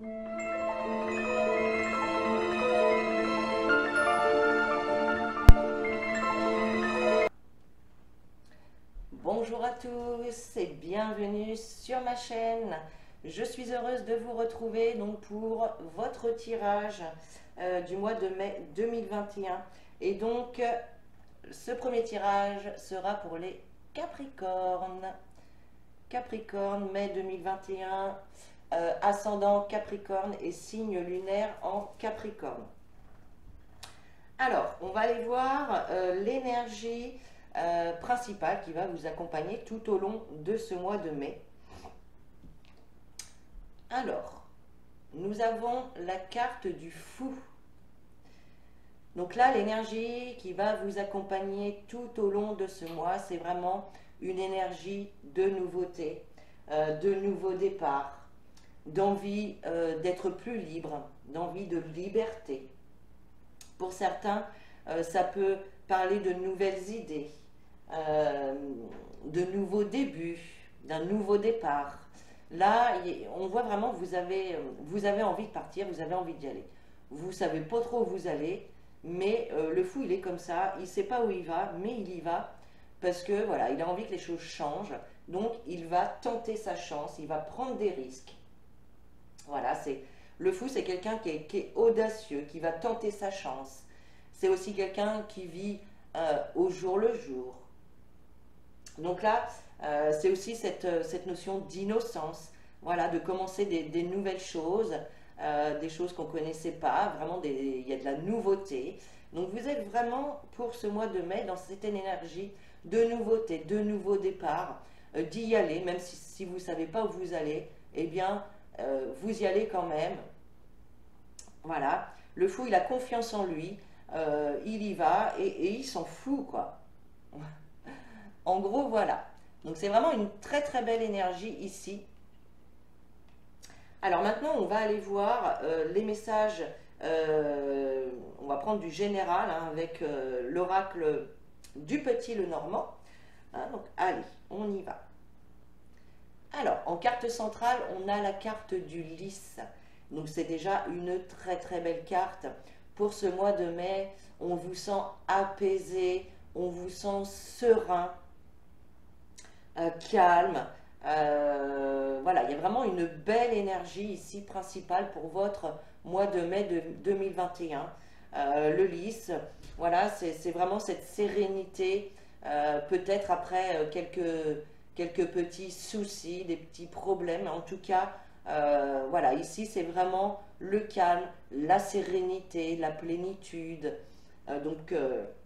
Bonjour à tous et bienvenue sur ma chaîne. Je suis heureuse de vous retrouver donc pour votre tirage du mois de mai 2021. Et donc, ce premier tirage sera pour les Capricornes. Capricorne, mai 2021, ascendant Capricorne et signe lunaire en Capricorne. Alors, on va aller voir l'énergie principale qui va vous accompagner tout au long de ce mois de mai. Alors, nous avons la carte du fou. Donc là, l'énergie qui va vous accompagner tout au long de ce mois, c'est vraiment une énergie de nouveauté, de nouveau départ, d'envie d'être plus libre, d'envie de liberté. Pour certains, ça peut parler de nouvelles idées, de nouveaux débuts, d'un nouveau départ. Là, on voit vraiment que vous avez envie de partir, vous avez envie d'y aller. Vous ne savez pas trop où vous allez, mais le fou, il est comme ça, il ne sait pas où il va, mais il y va parce que voilà, il a envie que les choses changent. Donc, il va tenter sa chance, il va prendre des risques. Voilà, le fou, c'est quelqu'un qui est audacieux, qui va tenter sa chance. C'est aussi quelqu'un qui vit au jour le jour. Donc là, c'est aussi cette notion d'innocence, voilà, de commencer des nouvelles choses, des choses qu'on ne connaissait pas, vraiment il y a de la nouveauté. Donc vous êtes vraiment pour ce mois de mai dans cette énergie de nouveauté, de nouveau départ, d'y aller, même si vous ne savez pas où vous allez, eh bien vous y allez quand même. Voilà, le fou il a confiance en lui, il y va et il s'en fout quoi. En gros, voilà. Donc c'est vraiment une très très belle énergie ici. Alors maintenant, on va aller voir les messages. On va prendre du général hein, avec l'oracle du Petit Lenormand. Hein, donc allez, on y va. Alors, en carte centrale, on a la carte du lys. Donc c'est déjà une très très belle carte. Pour ce mois de mai, on vous sent apaisé, on vous sent serein. Calme. Voilà, il y a vraiment une belle énergie ici principale pour votre mois de mai de 2021. Le lys, voilà, c'est vraiment cette sérénité, peut-être après quelques petits soucis, des petits problèmes. En tout cas, voilà, ici c'est vraiment le calme, la sérénité, la plénitude. Donc,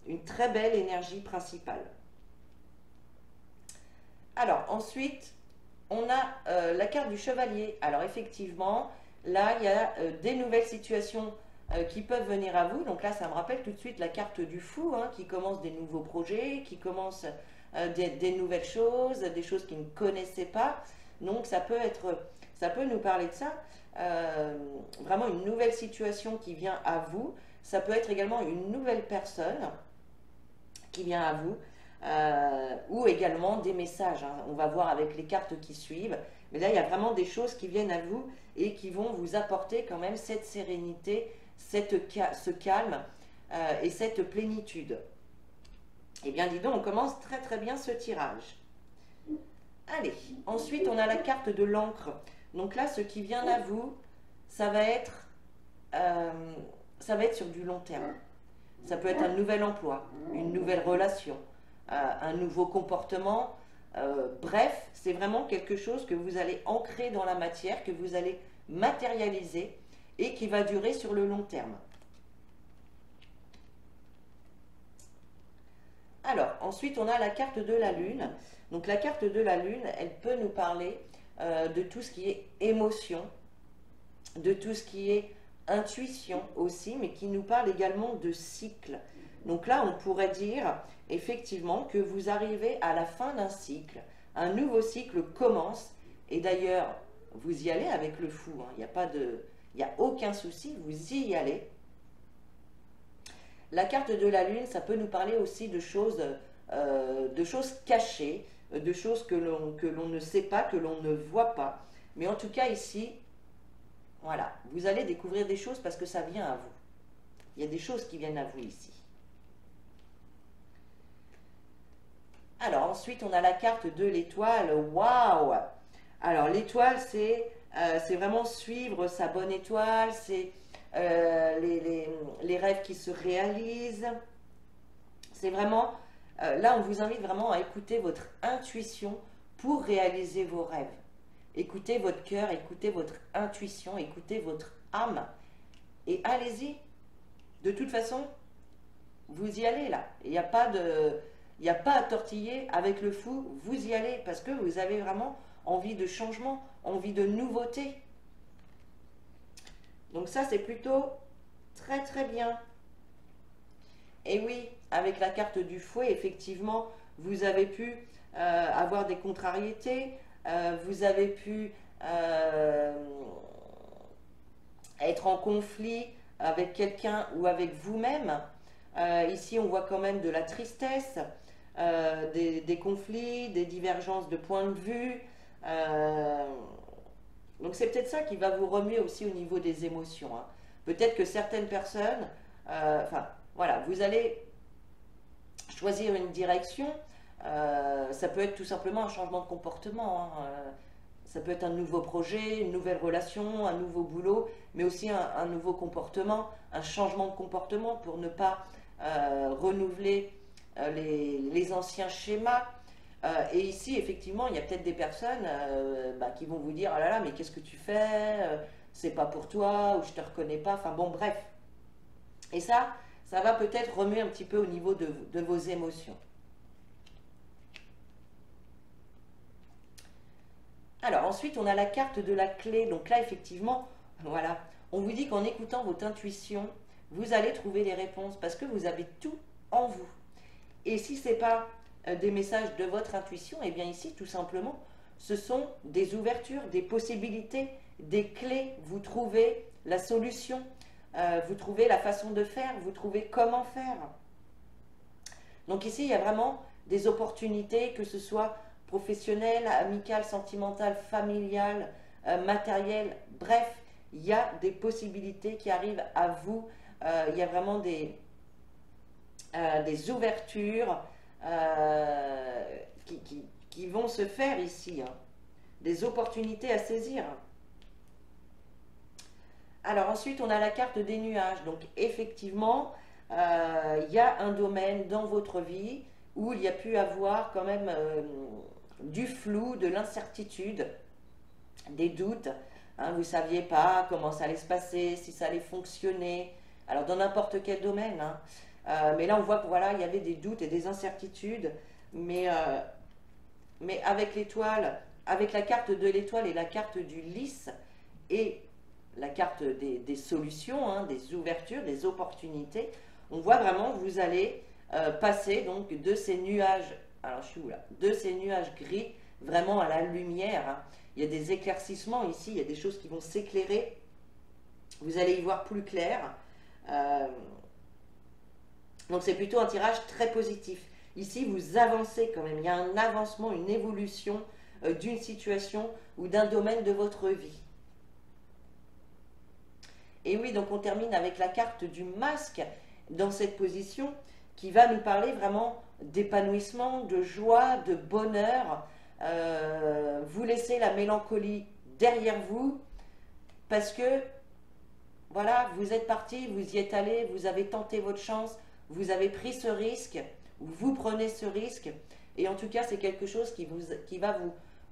une très belle énergie principale. Alors, ensuite, on a la carte du chevalier. Alors, effectivement, là, il y a des nouvelles situations qui peuvent venir à vous. Donc là, ça me rappelle tout de suite la carte du fou, hein, qui commence des nouveaux projets, qui commence des nouvelles choses, des choses qu'il ne connaissait pas. Donc, ça peut nous parler de ça. Vraiment une nouvelle situation qui vient à vous. Ça peut être également une nouvelle personne qui vient à vous. Ou également des messages. Hein. On va voir avec les cartes qui suivent. Mais là, il y a vraiment des choses qui viennent à vous et qui vont vous apporter quand même cette sérénité, ce calme et cette plénitude. Eh bien, dis donc, on commence très très bien ce tirage. Allez, ensuite, on a la carte de l'encre. Donc là, ce qui vient à vous, ça va être sur du long terme. Ça peut être un nouvel emploi, une nouvelle relation, un nouveau comportement. Bref, c'est vraiment quelque chose que vous allez ancrer dans la matière, que vous allez matérialiser et qui va durer sur le long terme. Alors, ensuite, on a la carte de la Lune. Donc, la carte de la Lune, elle peut nous parler de tout ce qui est émotion, de tout ce qui est intuition aussi, mais qui nous parle également de cycle. Donc là, on pourrait dire effectivement que vous arrivez à la fin d'un cycle, un nouveau cycle commence, et d'ailleurs, vous y allez avec le fou, hein. Il n'y a aucun souci, vous y allez. La carte de la Lune, ça peut nous parler aussi de choses cachées, de choses que l'on ne sait pas, que l'on ne voit pas. Mais en tout cas ici, Voilà, vous allez découvrir des choses parce que ça vient à vous. Il y a des choses qui viennent à vous ici. Alors ensuite, on a la carte de l'étoile. Waouh! Alors l'étoile, c'est vraiment suivre sa bonne étoile, c'est les rêves qui se réalisent. C'est vraiment, là on vous invite vraiment à écouter votre intuition pour réaliser vos rêves. Écoutez votre cœur, écoutez votre intuition, écoutez votre âme et allez-y. De toute façon, vous y allez là. Il n'y a pas à tortiller avec le fou, vous y allez parce que vous avez vraiment envie de changement, envie de nouveauté. Donc ça, c'est plutôt très très bien. Et oui, avec la carte du fouet, effectivement, vous avez pu avoir des contrariétés, vous avez pu être en conflit avec quelqu'un ou avec vous-même. Ici, on voit quand même de la tristesse, des conflits, des divergences de points de vue. Donc c'est peut-être ça qui va vous remuer aussi au niveau des émotions. Hein. Peut-être que certaines personnes, enfin voilà, vous allez choisir une direction. Ça peut être tout simplement un changement de comportement. Hein. Ça peut être un nouveau projet, une nouvelle relation, un nouveau boulot, mais aussi un nouveau comportement, un changement de comportement pour ne pas renouveler les anciens schémas. Et ici, effectivement, il y a peut-être des personnes qui vont vous dire « Ah là là, mais qu'est-ce que tu fais c'est pas pour toi, ou je te reconnais pas ». Enfin bon, bref. Et ça va peut-être remuer un petit peu au niveau de vos émotions. Alors ensuite, on a la carte de la clé. Donc là, effectivement, voilà, on vous dit qu'en écoutant votre intuition, vous allez trouver les réponses parce que vous avez tout en vous. Et si ce n'est pas des messages de votre intuition, et bien ici, tout simplement, ce sont des ouvertures, des possibilités, des clés. Vous trouvez la solution, vous trouvez la façon de faire, vous trouvez comment faire. Donc ici, il y a vraiment des opportunités, que ce soit professionnelles, amicales, sentimentales, familiales, matérielles. Bref, il y a des possibilités qui arrivent à vous. Il y a vraiment des ouvertures qui vont se faire ici. Hein. Des opportunités à saisir. Alors ensuite, on a la carte des nuages. Donc effectivement, il y a un domaine dans votre vie où il y a pu avoir quand même du flou, de l'incertitude, des doutes. Hein, vous ne saviez pas comment ça allait se passer, si ça allait fonctionner. Alors dans n'importe quel domaine. Hein. Mais là, on voit que voilà, il y avait des doutes et des incertitudes. Mais avec l'étoile, avec la carte de l'étoile et la carte du lys et la carte des solutions, hein, des ouvertures, des opportunités, on voit vraiment que vous allez passer donc de ces nuages, alors je suis où là, de ces nuages gris vraiment à la lumière. Hein. Il y a des éclaircissements ici, il y a des choses qui vont s'éclairer, vous allez y voir plus clair. Donc c'est plutôt un tirage très positif. Ici, vous avancez quand même, il y a un avancement, une évolution d'une situation ou d'un domaine de votre vie. Et oui, donc on termine avec la carte du masque dans cette position qui va nous parler vraiment d'épanouissement, de joie, de bonheur. Vous laissez la mélancolie derrière vous parce que, voilà, vous êtes parti, vous y êtes allé, vous avez tenté votre chance, vous avez pris ce risque, vous prenez ce risque. Et en tout cas, c'est quelque chose qui va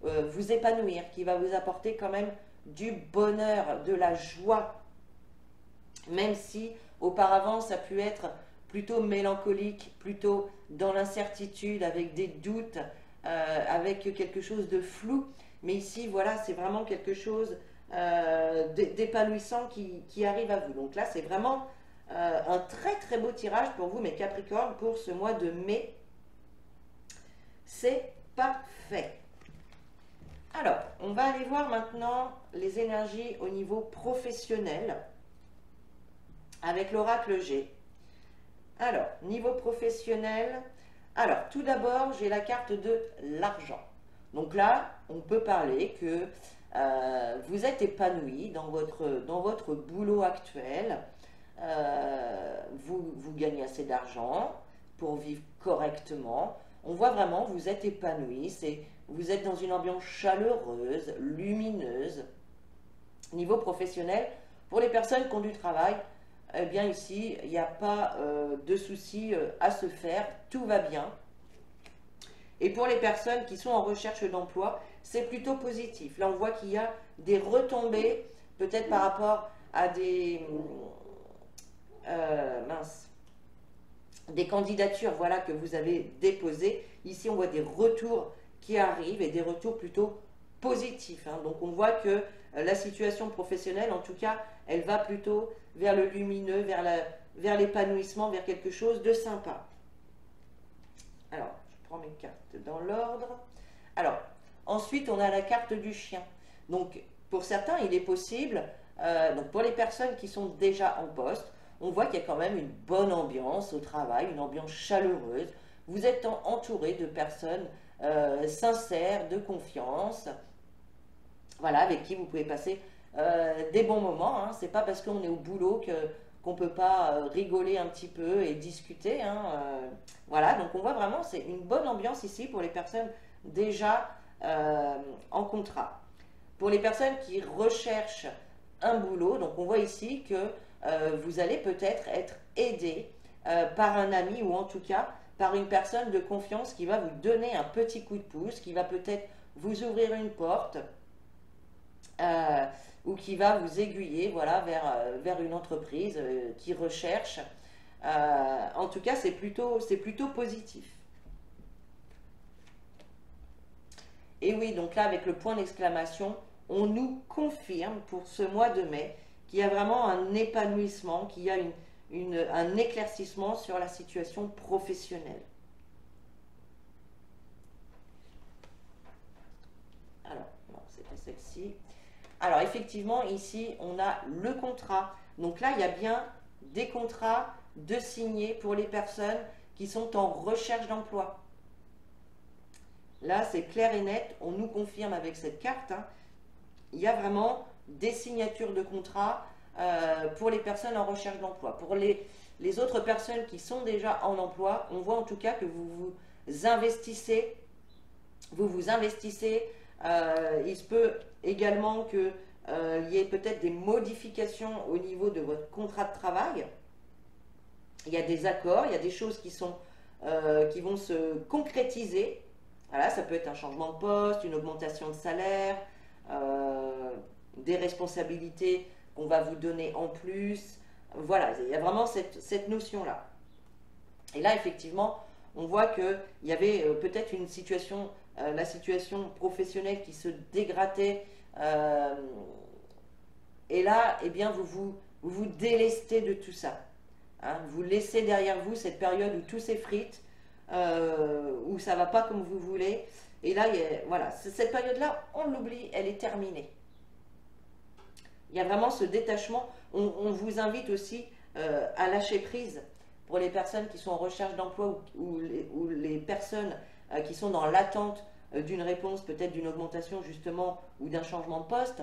vous épanouir, qui va vous apporter quand même du bonheur, de la joie. Même si auparavant ça a pu être plutôt mélancolique, plutôt dans l'incertitude, avec des doutes, avec quelque chose de flou. Mais ici, voilà, c'est vraiment quelque chose d'épanouissant qui arrive à vous. Donc là, c'est vraiment un très très beau tirage pour vous, mes Capricornes, pour ce mois de mai. C'est parfait. Alors, on va aller voir maintenant les énergies au niveau professionnel avec l'oracle G. Alors, niveau professionnel, alors tout d'abord, j'ai la carte de l'argent. Donc là, on peut parler que Vous êtes épanoui dans votre boulot actuel. Vous gagnez assez d'argent pour vivre correctement. On voit vraiment, vous êtes épanoui. Vous êtes dans une ambiance chaleureuse, lumineuse. Niveau professionnel, pour les personnes qui ont du travail, eh bien ici, il n'y a pas de souci à se faire. Tout va bien. Et pour les personnes qui sont en recherche d'emploi, c'est plutôt positif. Là, on voit qu'il y a des retombées, peut-être par rapport à des candidatures voilà, que vous avez déposées. Ici, on voit des retours qui arrivent et des retours plutôt positifs. Hein. Donc, on voit que la situation professionnelle, en tout cas, elle va plutôt vers le lumineux, vers l'épanouissement, vers quelque chose de sympa. Alors, je prends mes cartes dans l'ordre. Alors, ensuite, on a la carte du chien. Donc, pour certains, il est possible, donc pour les personnes qui sont déjà en poste, on voit qu'il y a quand même une bonne ambiance au travail, une ambiance chaleureuse. Vous êtes entouré de personnes sincères, de confiance, voilà, avec qui vous pouvez passer des bons moments. Hein. C'est pas parce qu'on est au boulot qu'on ne peut pas rigoler un petit peu et discuter. Hein. Voilà, donc on voit vraiment, c'est une bonne ambiance ici pour les personnes déjà en contrat. Pour les personnes qui recherchent un boulot, donc on voit ici que vous allez peut-être être aidé par un ami ou en tout cas par une personne de confiance qui va vous donner un petit coup de pouce, qui va peut-être vous ouvrir une porte ou qui va vous aiguiller voilà, vers une entreprise qui recherche. En tout cas, c'est plutôt positif. Et oui, donc là, avec le point d'exclamation, on nous confirme pour ce mois de mai qu'il y a vraiment un épanouissement, qu'il y a un éclaircissement sur la situation professionnelle. Alors, non, c'est pas celle-ci. Alors, effectivement, ici, on a le contrat. Donc là, il y a bien des contrats de signer pour les personnes qui sont en recherche d'emploi. Là, c'est clair et net. On nous confirme avec cette carte. Hein, il y a vraiment des signatures de contrats pour les personnes en recherche d'emploi. Pour les autres personnes qui sont déjà en emploi, on voit en tout cas que vous vous investissez. Il se peut également qu'il y ait peut-être des modifications au niveau de votre contrat de travail. Il y a des accords, il y a des choses qui vont se concrétiser. Voilà, ça peut être un changement de poste, une augmentation de salaire, des responsabilités qu'on va vous donner en plus. Voilà, il y a vraiment cette notion-là. Et là, effectivement, on voit qu'il y avait peut-être une situation, la situation professionnelle qui se dégradait. Et là, eh bien, vous délestez de tout ça. Hein, vous laissez derrière vous cette période où tout s'effrite, où ça ne va pas comme vous voulez. Et là, voilà, cette période-là, on l'oublie, elle est terminée. Il y a vraiment ce détachement. On vous invite aussi à lâcher prise pour les personnes qui sont en recherche d'emploi ou les personnes qui sont dans l'attente d'une réponse, peut-être d'une augmentation justement ou d'un changement de poste.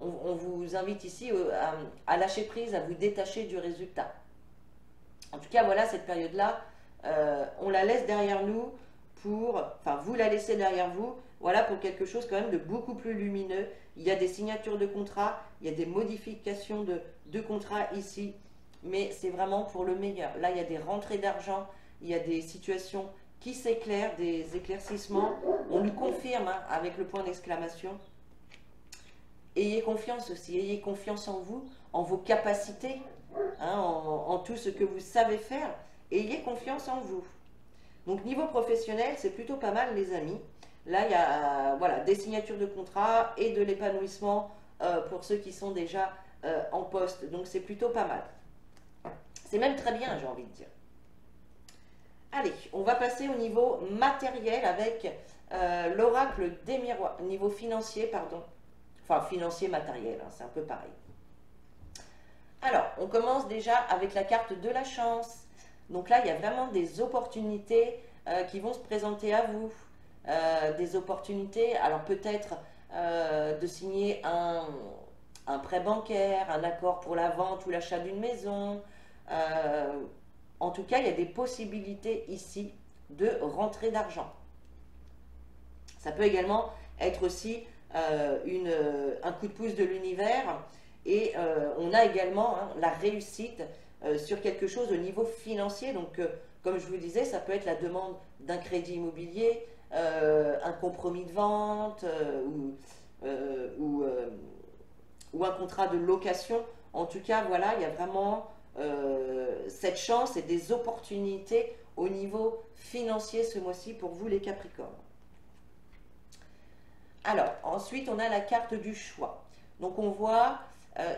On vous invite ici à lâcher prise, à vous détacher du résultat. En tout cas, voilà, cette période-là, on la laisse derrière nous vous la laissez derrière vous, voilà, pour quelque chose quand même de beaucoup plus lumineux. Il y a des signatures de contrats, il y a des modifications de contrats ici, mais c'est vraiment pour le meilleur. Là, il y a des rentrées d'argent, il y a des situations qui s'éclairent, des éclaircissements. On nous confirme hein, avec le point d'exclamation. Ayez confiance aussi, ayez confiance en vous, en vos capacités, hein, en tout ce que vous savez faire. Ayez confiance en vous. Donc niveau professionnel, c'est plutôt pas mal les amis. Là, il y a voilà, des signatures de contrat et de l'épanouissement pour ceux qui sont déjà en poste. Donc c'est plutôt pas mal. C'est même très bien, j'ai envie de dire. Allez, on va passer au niveau matériel avec l'oracle des miroirs. Niveau financier, pardon. Enfin, financier matériel, hein, c'est un peu pareil. Alors, on commence déjà avec la carte de la chance. Donc là, il y a vraiment des opportunités qui vont se présenter à vous. Des opportunités, alors peut-être de signer un prêt bancaire, un accord pour la vente ou l'achat d'une maison. Euh, En tout cas, il y a des possibilités ici de rentrée d'argent. Ça peut également être aussi un coup de pouce de l'univers et on a également la réussite sur quelque chose au niveau financier. Donc, comme je vous disais, ça peut être la demande d'un crédit immobilier, un compromis de vente euh, ou, euh, ou un contrat de location. En tout cas, voilà, il y a vraiment cette chance et des opportunités au niveau financier ce mois-ci pour vous les Capricornes. Alors, ensuite, on a la carte du choix. Donc, on voit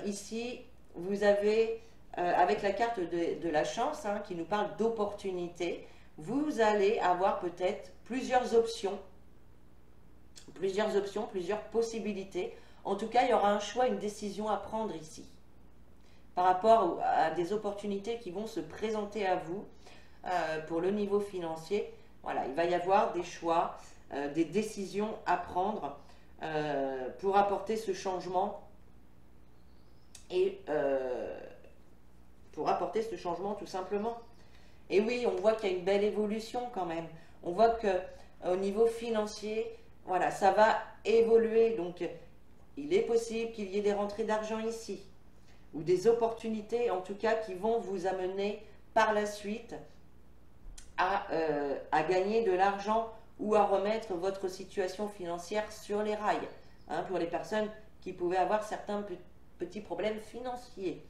ici, vous avez, avec la carte de la chance, qui nous parle d'opportunités, vous allez avoir peut-être plusieurs possibilités. En tout cas, il y aura un choix, une décision à prendre ici par rapport à des opportunités qui vont se présenter à vous pour le niveau financier. Voilà, il va y avoir des choix, des décisions à prendre pour apporter ce changement et pour apporter ce changement tout simplement. Et oui, on voit qu'il y a une belle évolution quand même. On voit que au niveau financier, voilà, ça va évoluer. Donc, il est possible qu'il y ait des rentrées d'argent ici ou des opportunités, en tout cas, qui vont vous amener par la suite à gagner de l'argent ou à remettre votre situation financière sur les rails, pour les personnes qui pouvaient avoir certains petits problèmes financiers.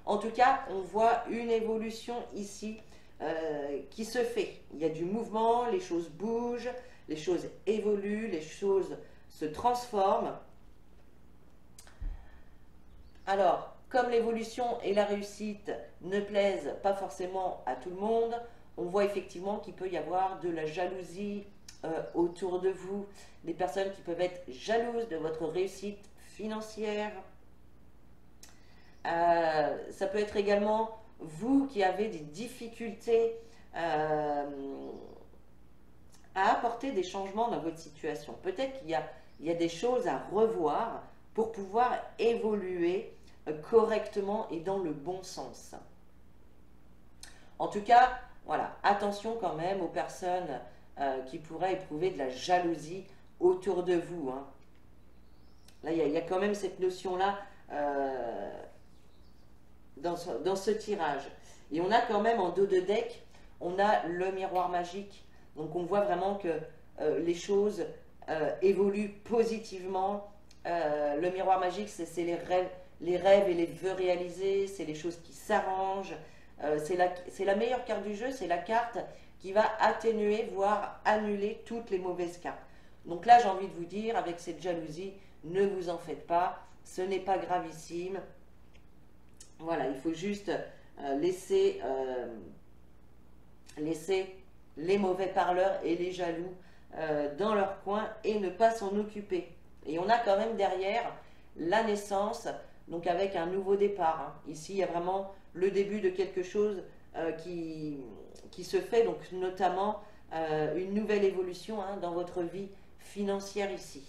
En tout cas, on voit une évolution ici qui se fait. Il y a du mouvement, les choses bougent, les choses évoluent, les choses se transforment. Alors, comme l'évolution et la réussite ne plaisent pas forcément à tout le monde, on voit effectivement qu'il peut y avoir de la jalousie autour de vous, des personnes qui peuvent être jalouses de votre réussite financière. Ça peut être également vous qui avez des difficultés à apporter des changements dans votre situation. Peut-être qu'il y a des choses à revoir pour pouvoir évoluer correctement et dans le bon sens. En tout cas, voilà, attention quand même aux personnes qui pourraient éprouver de la jalousie autour de vous. Là, il y a quand même cette notion-là dans ce tirage. Et on a quand même en dos de deck, on a le miroir magique. Donc on voit vraiment que les choses évoluent positivement. Le miroir magique, c'est les rêves et les vœux réalisés, c'est les choses qui s'arrangent. C'est la meilleure carte du jeu, c'est la carte qui va atténuer, voire annuler toutes les mauvaises cartes. Donc là, j'ai envie de vous dire, avec cette jalousie, ne vous en faites pas, ce n'est pas gravissime. Voilà, il faut juste laisser les mauvais parleurs et les jaloux dans leur coin et ne pas s'en occuper. Et on a quand même derrière la naissance, donc avec un nouveau départ. Ici, il y a vraiment le début de quelque chose qui se fait, donc notamment une nouvelle évolution dans votre vie financière ici.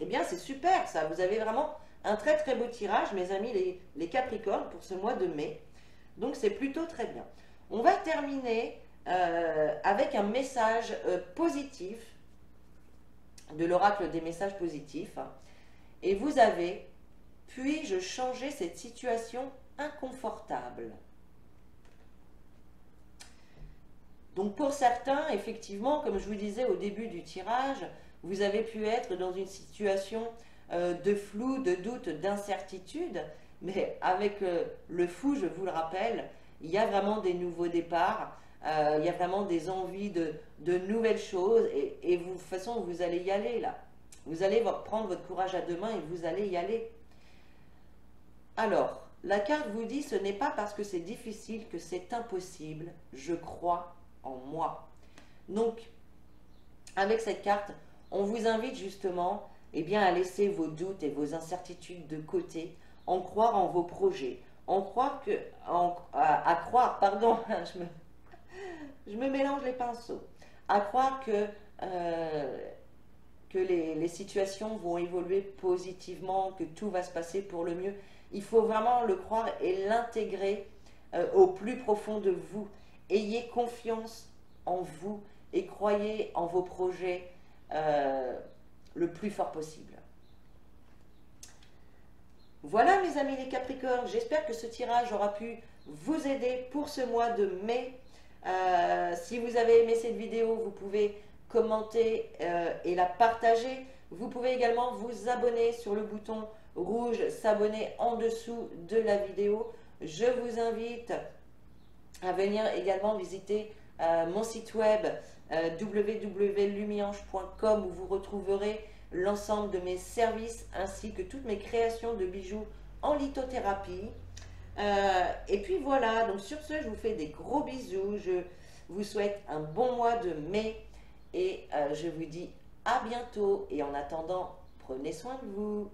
Eh bien, c'est super ça, vous avez vraiment un très très beau tirage, mes amis les Capricornes, pour ce mois de mai. Donc, c'est plutôt très bien. On va terminer avec un message positif de l'oracle des messages positifs. Et vous avez, puis-je changer cette situation inconfortable? Donc pour certains, effectivement, comme je vous disais au début du tirage, vous avez pu être dans une situation de flou, de doute, d'incertitude, mais avec le fou, je vous le rappelle, il y a vraiment des nouveaux départs, il y a vraiment des envies de nouvelles choses, et vous, de toute façon, vous allez y aller là. Vous allez prendre votre courage à deux mains et vous allez y aller. Alors, la carte vous dit, ce n'est pas parce que c'est difficile que c'est impossible, je crois en moi. Donc, avec cette carte, on vous invite justement à laisser vos doutes et vos incertitudes de côté, en croire en vos projets, à croire, pardon, je me mélange les pinceaux, à croire que que les situations vont évoluer positivement, que tout va se passer pour le mieux. Il faut vraiment le croire et l'intégrer au plus profond de vous. Ayez confiance en vous et croyez en vos projets le plus fort possible. Voilà mes amis les Capricornes, j'espère que ce tirage aura pu vous aider pour ce mois de mai. Si vous avez aimé cette vidéo, vous pouvez commenter et la partager. Vous pouvez également vous abonner sur le bouton rouge, s'abonner en dessous de la vidéo. Je vous invite à venir également visiter mon site web www.lumiange.com où vous retrouverez l'ensemble de mes services ainsi que toutes mes créations de bijoux en lithothérapie. Et puis voilà, donc sur ce, je vous fais des gros bisous. Je vous souhaite un bon mois de mai et je vous dis à bientôt. Et en attendant, prenez soin de vous.